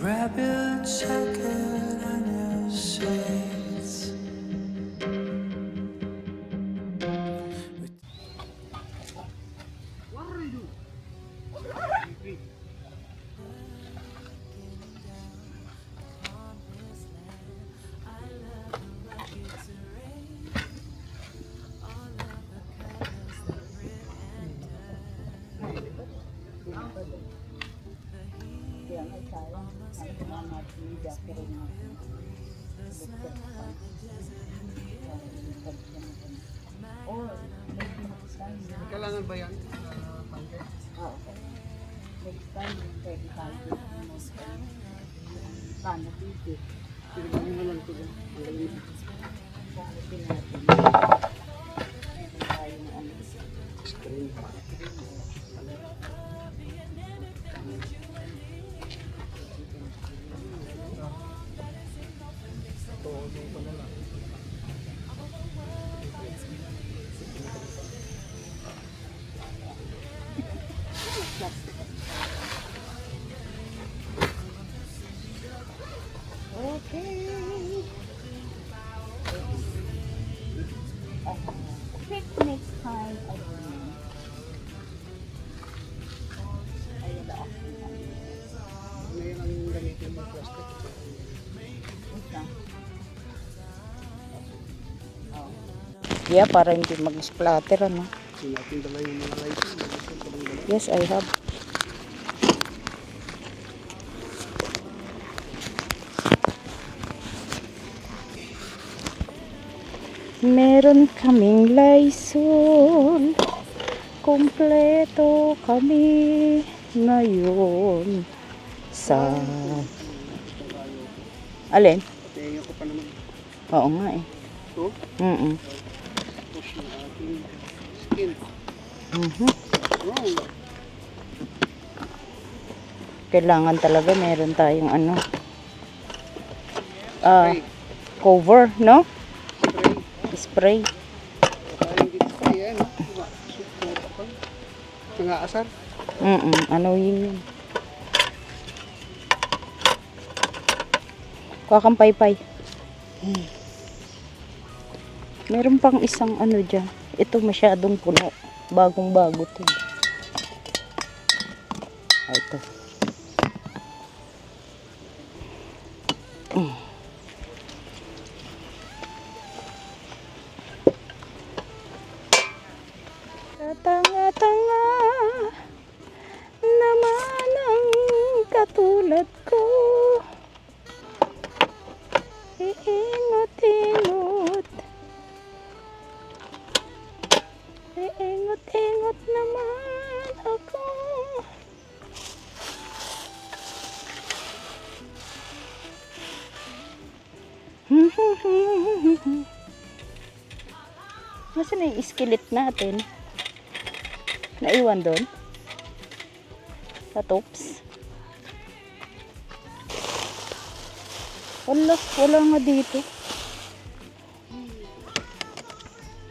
grab your jacket and your shades. Kailangan ba yan? Oo. Next time, pwede tayo paano titi. Pinagano na lang ito. Sabi natin. Meron tayo ng ano. Screen. Okay. Pick next time again. Ayun na ako. Ngayon ang gamitin mo plastic. Ito. Oh. Yeah, para hindi mag-splatter, ano? Hindi natin dala yung mga lighting. Yes, I have. Meron kaming Lysol. Kompleto kami ngayon sa... Alin? Patingin ko pa naman. Oo nga eh. Ito. Push na ating skin. Wow. Kailangan talaga meron tayong ano. Spray. Cover, no? Spray. Spray. Kaya hindi spray yan. Nangaasar. Ano yun? Kakampay-pay. Meron pang isang ano dyan. Ito masyadong puno. Bagong-bago to. Ito. Tanga-tanga naman ang katulad ko. Iingot-ingot. Iingot-ingot naman ako. Nasaan na yung skillet natin? Naiwan doon? Sa tops? Wala nga dito.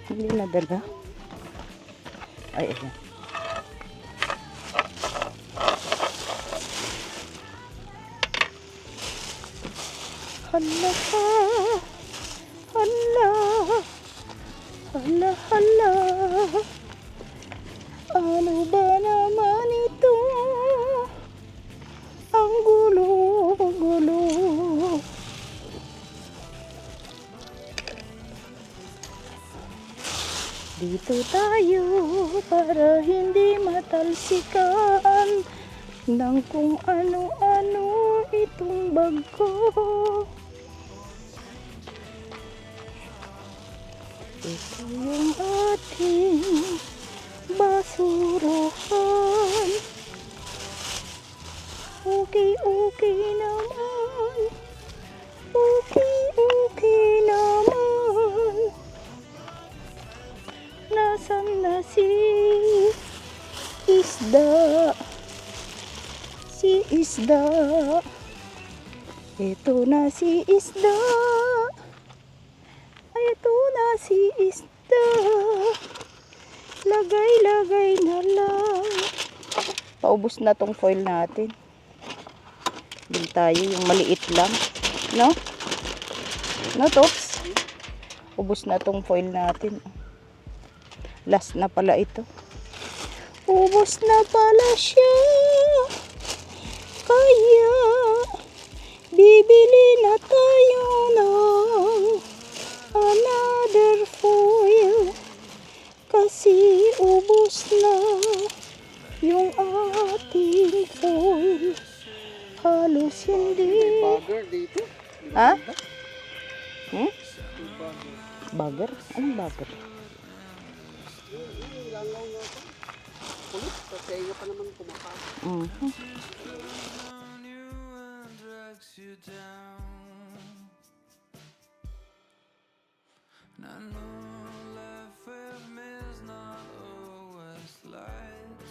Hindi nadala. Ay, ayan. Hala, hala, hala, hala. Ano ba naman ito? Ang gulo-gulo. Dito tayo para hindi matalsikan ng kung ano-ano itong bag ko. Ito yung ating basurahan. Okay naman. Okay naman. Nasaan na si isda? Si isda. Ito na si isda. Ito na si isda. Lagay na lang. Paubos na tong foil natin. Bili tayo yung maliit lang. No? No, Tops? Ubus na tong foil natin. Last na pala ito. Ubus na pala siya. Kaya bibili na tayo ng another foil. Kasi ubus na yung ating foil. Halos hindi. Bagger dito. Ha? Hmm? May bagger. Bagger? Anong bagger? Langaw nga ito. Kulit. Kasi iyo pa naman kumakain. Mhm. on you and drags you down. And I know life with me is not always light.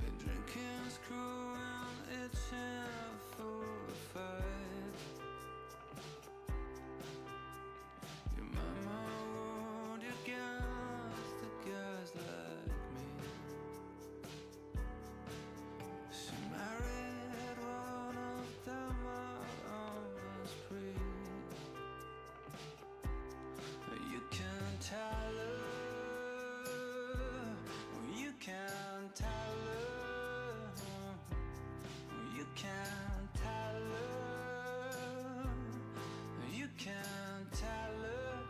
Your drinking's cruel and itching for a fight. Your mama warned you against the guys like me. She married one of them out on the street. You can tell her, you can tell her, you can tell her, you can tell her.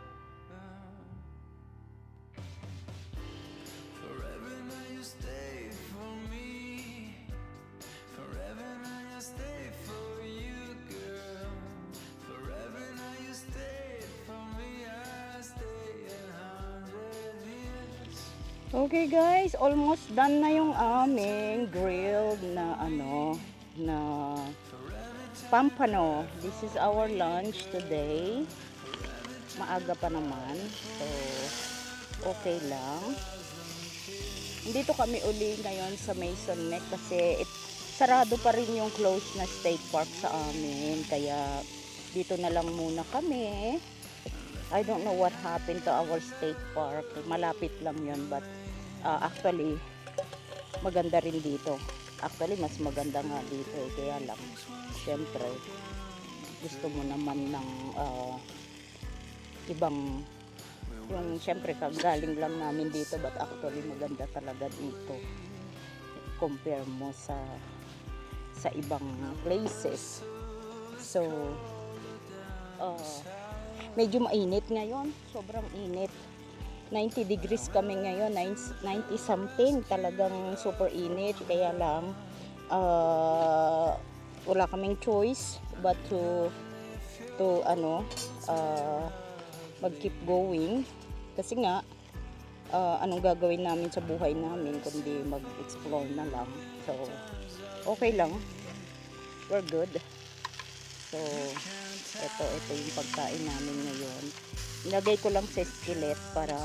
Forever now you stay for me. Forever now you stay for you, girl. Forever now you stay for me. I stay 100 years. Okay guys, almost done na yung aming grilled na na pampano. This is our lunch today. Maaga pa naman. So, okay lang. Dito kami uli ngayon sa Mason Neck kasi sarado pa rin yung closed na state park sa amin. Kaya dito na lang muna kami. I don't know what happened to our state park. Malapit lang yun but actually maganda rin dito. Actually mas maganda nga dito eh. Kaya lang syempre gusto mo naman ng ibang yung syempre kagaling lang namin dito but actually maganda talaga dito compare mo sa ibang places. So medyo mainit ngayon, sobrang init. 90 degrees kami ngayon, 90 something, talagang super init. Kaya lang wala kaming choice but to mag-keep going kasi nga anong gagawin namin sa buhay namin kundi mag-explore na lang. So okay lang, we're good. So ito yung pagkain namin ngayon. Nilagay ko lang sa skillet para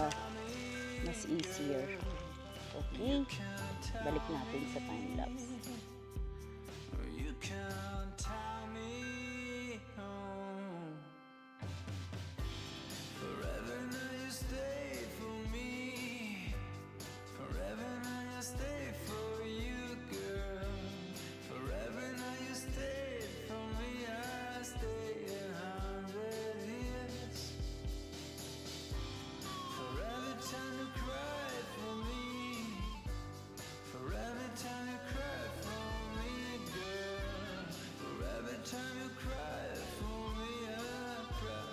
mas easier. Okay, balik natin sa time lapse. You can tell me home. Forever now you stay for me. Forever now you stay for you, girl. Forever now you stay for me. I stay 100 years. Forever time you cry for me. Forever time you cry for me, girl. Forever time you cry for me, I cry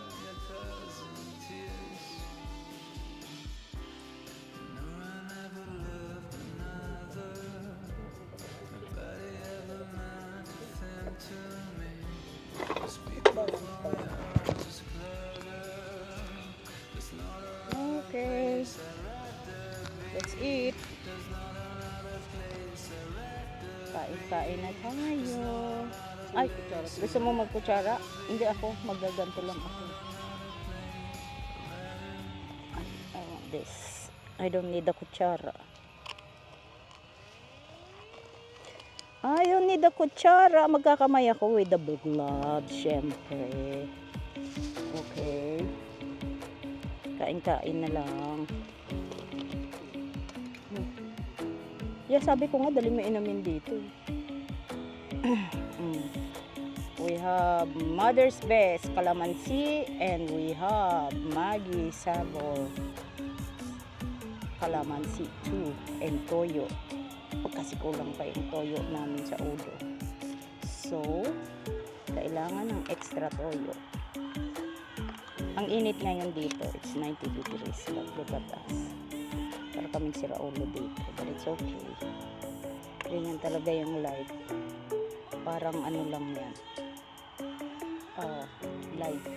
1,000 tears. No, I never loved another. Nobody ever meant a thing to me. Just people from my heart is clever. There's not a Okay, let's eat. Kain na tayo. Ay, gusto mo magkutsara? Hindi ako, magaganto lang ako. I want this. I don't need a kutsara. I don't need a kutsara. Magkakamay ako with the gloves, syempre. Okay. Kain-kain na lang. Yeah, sabi ko nga, dali mo inumin dito. We have Mother's Best Calamansi and we have Maggie Sabor Calamansi 2 and toyo. Kasi kulang pa yung toyo namin sa ulo. So, kailangan ng extra toyo. Ang init ngayon dito, it's 90 degrees. Look at us. Para kaming sira ulo dito. But it's okay. Ganyan talaga yung life. Parang ano lang yan. Life.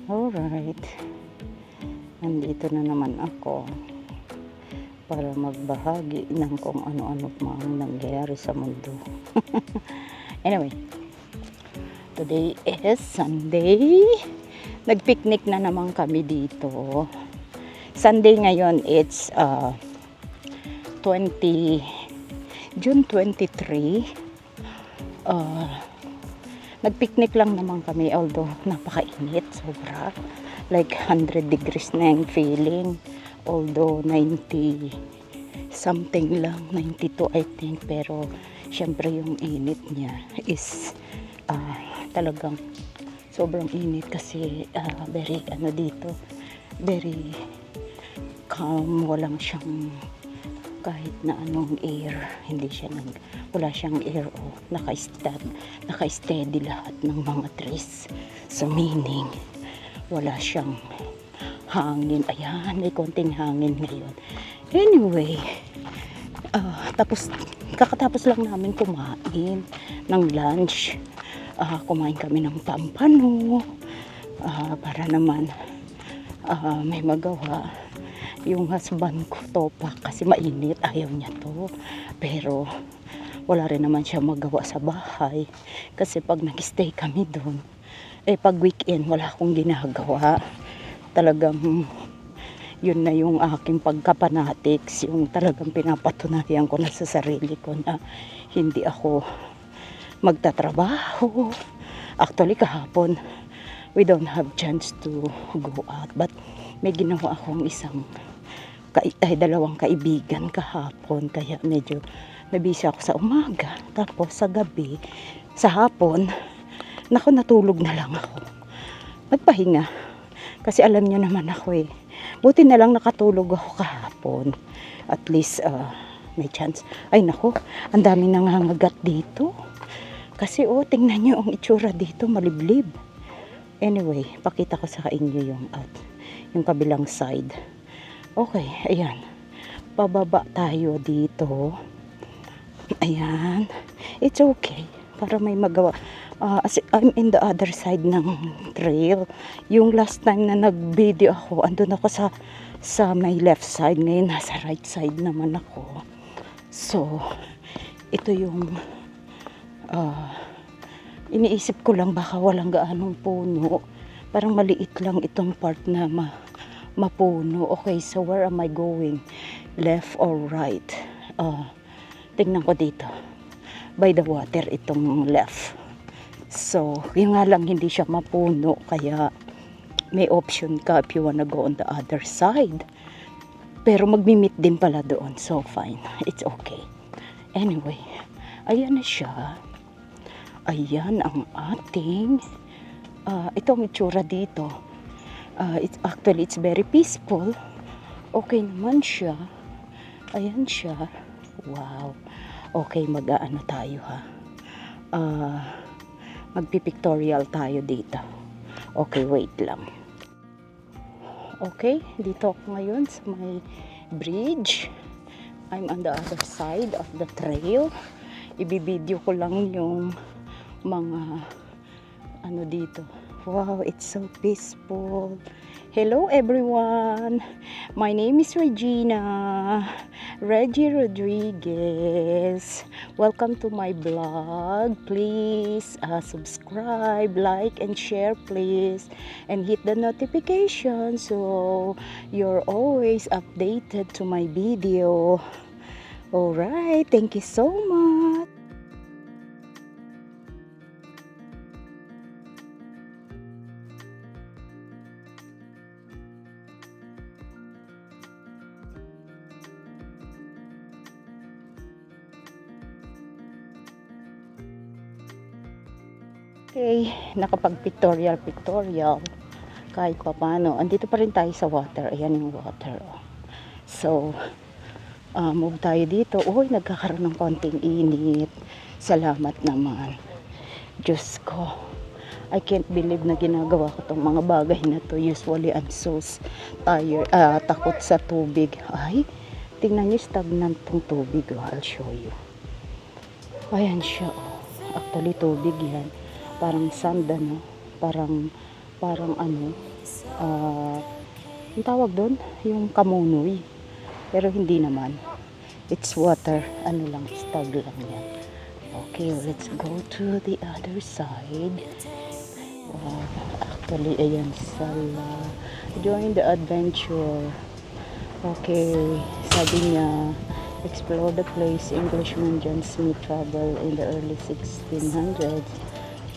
Alright. Nandito na naman ako para magbahagi ng kung ano-ano pa ang nangyayari sa mundo. Anyway, today is Sunday. Nagpicnic na naman kami dito. Sunday ngayon, it's June 23. Nagpicnic lang naman kami, although napakainit, sobra. Like 100 degrees na yung feeling. Although 90 something lang, 92 I think. Pero syempre yung init niya is talagang sobrang init kasi very dito, very calm, walang siyang kahit na anong air, hindi siya wala siyang air naka-steady lahat ng mga trees. So meaning wala siyang hangin. Ayan, may konting hangin ngayon. Anyway, kakatapos lang namin kumain ng lunch. Kumain kami ng pampano para naman may magawa. Yung husband ko topak kasi mainit, ayaw niya to. Pero wala rin naman siya magawa sa bahay kasi pag nag-stay kami doon, pag weekend wala akong ginagawa. Talagang yun na yung aking pagkapanatics, yung talagang pinapatunayan ko na sa sarili ko na hindi ako magtatrabaho. Actually kahapon we don't have chance to go out, but may ginawa akong dalawang kaibigan kahapon, kaya medyo nabisi ako sa umaga. Tapos sa gabi, sa hapon, natulog na lang ako. Nagpahinga. Kasi alam niyo naman ako buti na lang nakatulog ako kahapon. At least may chance. Ay nako, ang dami nangangagat dito. Kasi tingnan niyo ang itsura dito, maliblib. Anyway, pakita ko sa inyo yung kabilang side. Okay, ayan. Pababa tayo dito. Ayan. It's okay. Para may magawa. I'm in the other side ng trail. Yung last time na nag-video ako, andun ako sa may left side. Ngayon, nasa right side naman ako. So, ito yung iniisip ko lang baka walang gaanong puno. Parang maliit lang itong part na mapuno. Okay, so where am I going? Left or right? Tingnan ko dito. By the water, itong left. So, yung nga lang hindi siya mapuno. Kaya, may option ka if you wanna go on the other side. Pero magmi-meet din pala doon. So fine. It's okay. Anyway, ayan na siya. Ayan ang ating ito ang itsura dito. It's very peaceful. Okay naman siya. Ayan siya. Wow. Okay, mag-aano tayo ha. Magpipictorial tayo dito. Okay, wait lang. Okay, dito ako ngayon sa may bridge. I'm on the other side of the trail. Ibibideo ko lang yung mga ano dito. Wow, it's so peaceful. Hello everyone. My name is Reggie Rodriguez. Welcome to my blog. Please subscribe, like, and share please. And hit the notification so you're always updated to my video. Alright, thank you so much. Okay, nakapag-pictorial kahit pa paano. Andito pa rin tayo sa water. Ayan yung water. So, move tayo dito. Uy, nagkakaroon ng konting init. Salamat naman. Diyos ko. I can't believe na ginagawa ko tong mga bagay na to. Usually, I'm so tired, takot sa tubig. Ay, tingnan nyo, stagnant tong tubig. I'll show you. Ayan siya. Actually, tubig yan. Parang sand, ano, parang ano, yung tawag doon, yung kamunoy, pero hindi naman, it's water, ano lang, stag lang yan. Okay, let's go to the other side. Actually, ayan, join the adventure. Okay, sabi niya, explore the place Englishman John Smith traveled in the early 1600s.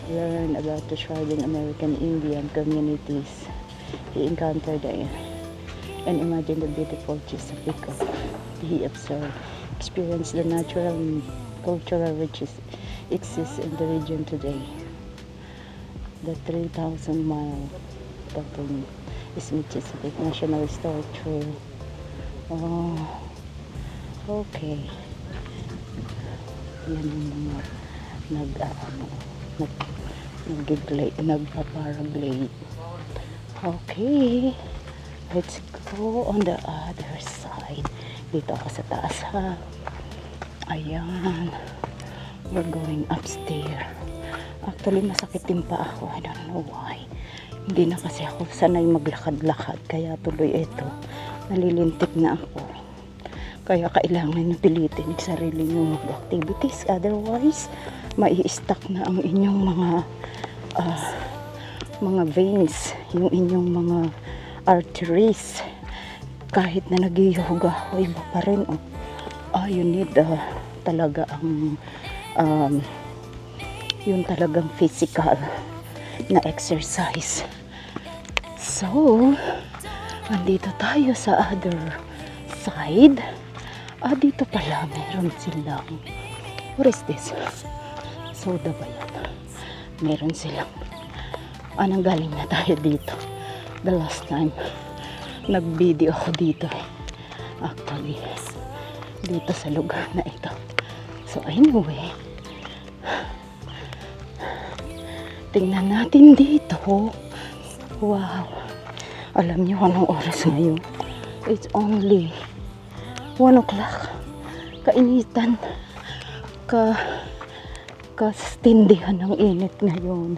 Learn about the thriving American Indian communities he encountered and imagine the beautiful Chesapeake he observed. Experience the natural and cultural riches exist in the region today. The 3,000-mile Smith Chesapeake National Historic Trail. Oh, okay. Yan yung mga nagpa-paraglide. Okay, let's go on the other side. Dito ako sa taas ha. Ayan, we're going upstairs. Actually, masakit din pa ako. I don't know why. Hindi na kasi ako sanay maglakad-lakad. Kaya tuloy ito. Nalilintik na ako. Kaya kailangan nyo pilitin yung sarili nyo mag-activities. Otherwise, mai-stuck na ang inyong mga veins, yung inyong mga arteries. Kahit na nag-yoga ako, iba pa rin. You need talaga ang yung talagang physical na exercise. So, andito tayo sa other side. Dito pala meron silang, what is this? Soda ba yan? Meron silang, nanggaling na tayo dito. The last time, nag-video ako dito. Actually, dito sa lugar na ito. So anyway, tingnan natin dito. Wow. Alam niyo anong oras ngayon? It's only 1 o'clock. Kainitan. Kastindihan ng init ngayon.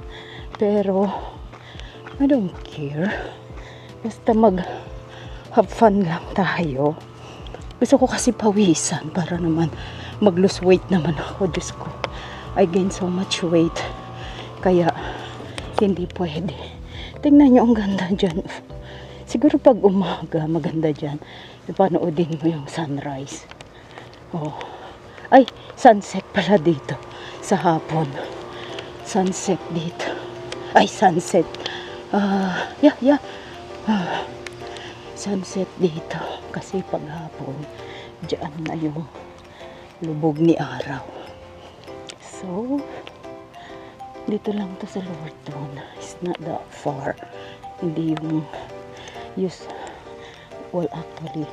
Pero, I don't care. Basta have fun lang tayo. Gusto ko kasi pawisan para naman mag-lose weight naman ako. Diyos ko, I gain so much weight. Kaya, hindi pwede. Tingnan nyo, ang ganda dyan. Siguro pag umaga, maganda dyan. Panoodin mo yung sunrise. Oh. Ay, sunset pala dito. Sa hapon. Sunset dito. Ay, sunset. Yeah. Sunset dito. Kasi paghapon, diyan na yung lubog ni araw. So, dito lang to sa Lorton. It's not that far. Hindi yung actually,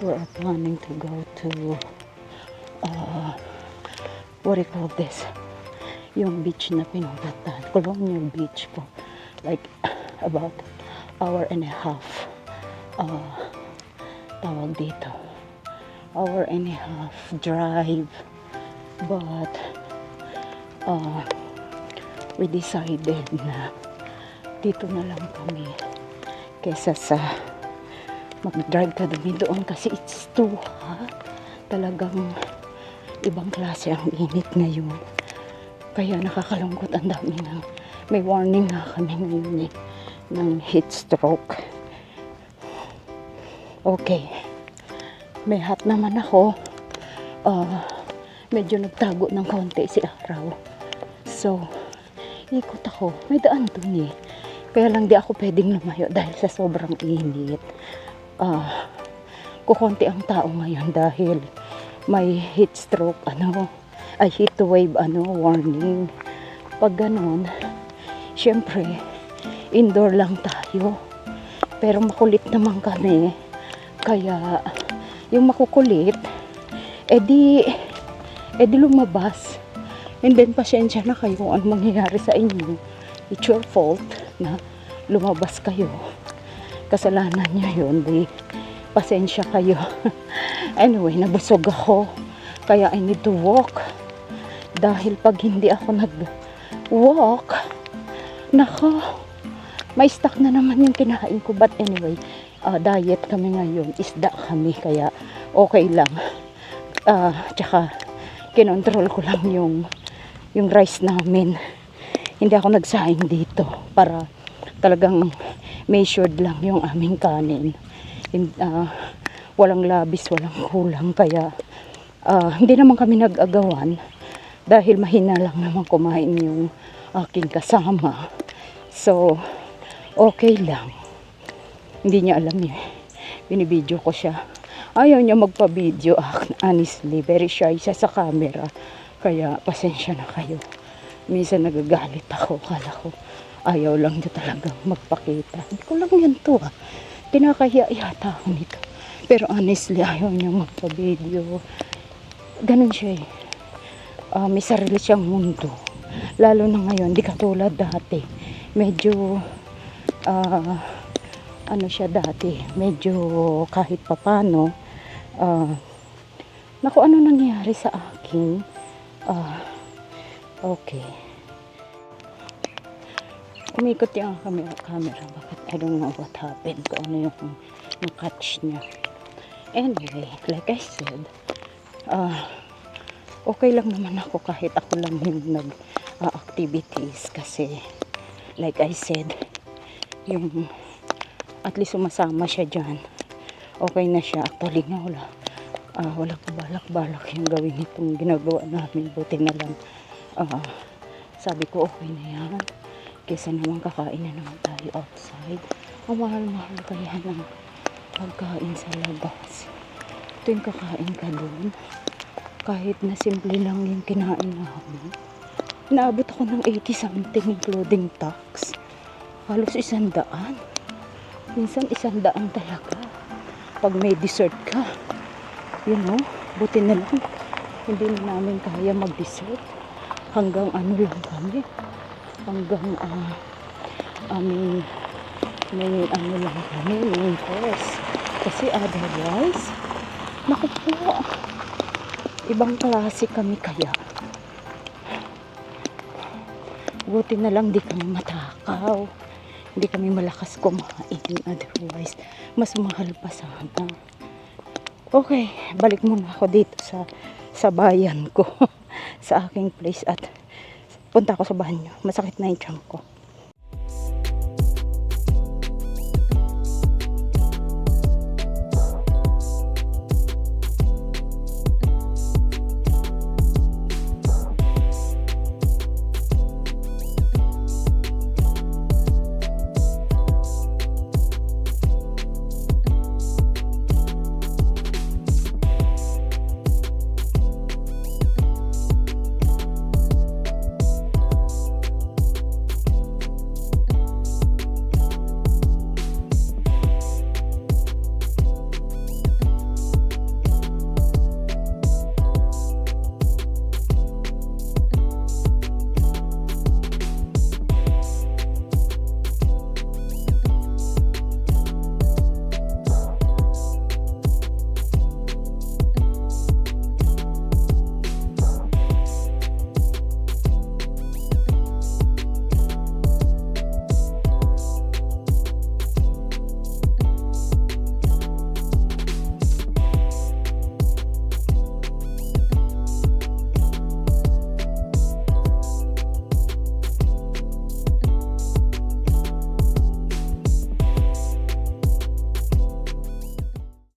we're planning to go to what do you call this? Yung beach na pinuntahan. Colonial Beach po. Like, about hour and a half. Tawag dito. Hour and a half drive. But, we decided na dito na lang kami kesa sa mag-drive ka doon kasi it's too hot. Talagang ibang klase ang init ngayon. Kaya nakakalungkot, ang dami ng may warning nga kami ngayon ng heat stroke. Okay. May hat naman ako. Medyo nagtago ng konti si araw. So, ikot ako. May daan dun eh. Kaya lang di ako pwedeng lumayo dahil sa sobrang init. Kukunti ang tao ngayon dahil may heat stroke, heat wave, warning. Pag ganon, syempre, indoor lang tayo. Pero makulit naman kami. Kaya, yung makukulit, edi lumabas. And then, pasensya na kayo kung ano mangyayari sa inyo. It's your fault na lumabas kayo. Kasalanan nyo yun. Di, pasensya kayo. Anyway, nabusog ako. Kaya I need to walk. Dahil pag hindi ako nag-walk, nako, may stuck na naman yung kinain ko. But anyway, diet kami ngayon. Isda kami. Kaya okay lang. Tsaka, kinontrol ko lang yung rice namin. Hindi ako nagsaing dito para talagang measured lang yung aming kanin. Walang labis, walang kulang. Kaya hindi naman kami nag-agawan dahil mahina lang naman kumain yung aking kasama. So, okay lang. Hindi niya alam eh. Binibidyo ko siya. Ayaw niya magpa-video. Honestly, very shy siya sa camera. Kaya pasensya na kayo. Minsan nagagalit ako. Kala ko ayaw lang niya talagang magpakita. Hindi ko lang yan to Kinakahiya yata ako nito. Pero honestly, ayaw niya magpa-video. Ganun siya eh. May sarili siyang mundo. Lalo na ngayon, di katulad dati. Medyo, siya dati. Medyo kahit papano, naku, ano nangyari sa akin? Okay. Umikot yung camera. Bakit? I don't know what happened. Kung ano yung catch niya. Anyway, like I said, okay lang naman ako kahit ako lang yung nag-activities. Kasi, like I said, yung at least sumasama siya dyan. Okay na siya. Actually nga wala kabalak-balak yung gawin itong ginagawa namin. Buti na lang sabi ko okay na yan. Kesa naman kakain na naman tayo outside. Ang mahal-mahal kaya ng pagkain sa labas. Ito yung kakain ka doon. Kahit na simple lang yung kinain namin. Naabot ako ng 80 something including tax. Halos 100. Minsan 100 talaga. Pag may dessert ka. Buti na lang. Hindi na namin kaya mag-dessert. Hanggang lang kami. Hanggang lang kami. Main course. Kasi otherwise, naku po, ibang klase kami kaya. Buti na lang di kami matakaw. Hindi kami malakas kumain. Otherwise, mas mahal pa sana. Okay, balik muna ako dito sa bayan ko. Sa aking place at punta ako sa banyo. Masakit na yung tiyan ko.